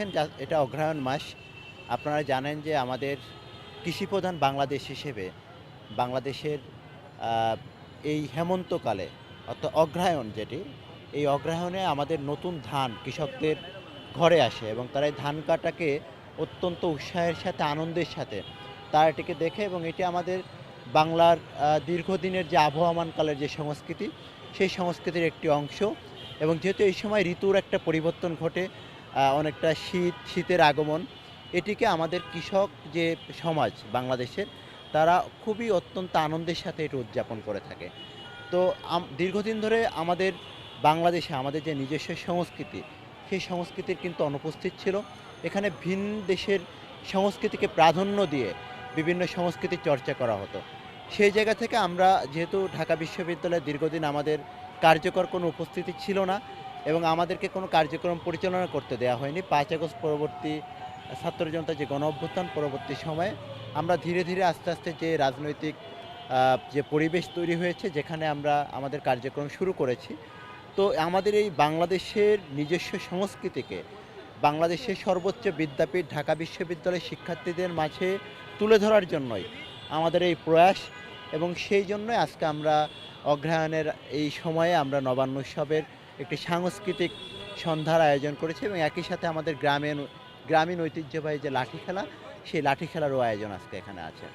দেখেন এটা অগ্রহায়ণ মাস। আপনারা জানেন যে আমাদের কৃষিপ্রধান বাংলাদেশ হিসেবে বাংলাদেশের আ এই হেমন্তকালে অর্থাৎ অগ্রহায়ণ যেটি, এই অগ্রহায়ণে আমাদের নতুন ধান কৃষকদের ঘরে আসে এবং তারা এই ধান কাটাকে অত্যন্ত উৎসাহের সাথে আনন্দের সাথে তারা এটিকে দেখে এবং এটি আমাদের বাংলার দীর্ঘদিনের যে আবহমানকালের যে সংস্কৃতি, সেই সংস্কৃতির একটি অংশ এবং যেহেতু এই সময় ঋতুর একটা পরিবর্তন ঘটে, অনেকটা শীতের আগমন, এটিকে আমাদের কৃষক যে সমাজ বাংলাদেশের, তারা খুবই অত্যন্ত আনন্দের সাথে এটি উদযাপন করে থাকে। তো দীর্ঘদিন ধরে আমাদের বাংলাদেশে আমাদের যে নিজস্ব সংস্কৃতি, সেই সংস্কৃতির কিন্তু অনুপস্থিত ছিল। এখানে ভিন দেশের সংস্কৃতিকে প্রাধান্য দিয়ে বিভিন্ন সংস্কৃতির চর্চা করা হতো। সেই জায়গা থেকে আমরা যেহেতু ঢাকা বিশ্ববিদ্যালয়ে দীর্ঘদিন আমাদের কার্যকর কোনো উপস্থিতি ছিল না এবং আমাদেরকে কোনো কার্যক্রম পরিচালনা করতে দেয়া হয়নি। ৫ আগস্ট পরবর্তী ছাত্র জনতার যে গণঅভ্যুত্থান পরবর্তী সময়ে আমরা ধীরে, ধীরে আস্তে, আস্তে যে রাজনৈতিক যে পরিবেশ তৈরি হয়েছে যেখানে আমরা আমাদের কার্যক্রম শুরু করেছি। তো আমাদের এই বাংলাদেশের নিজস্ব সংস্কৃতিকে বাংলাদেশের সর্বোচ্চ বিদ্যাপীঠ ঢাকা বিশ্ববিদ্যালয়ের শিক্ষার্থীদের মাঝে তুলে ধরার জন্যই আমাদের এই প্রয়াস এবং সেই জন্যই আজকে আমরা অগ্রহায়ণের এই সময়ে আমরা নবান্ন উৎসবের একটি সাংস্কৃতিক সন্ধ্যার আয়োজন করেছি এবং একই সাথে আমাদের গ্রামীণ ঐতিহ্যবাহী যে লাঠি খেলা, সেই লাঠি খেলারও আয়োজন আজকে এখানে আছে।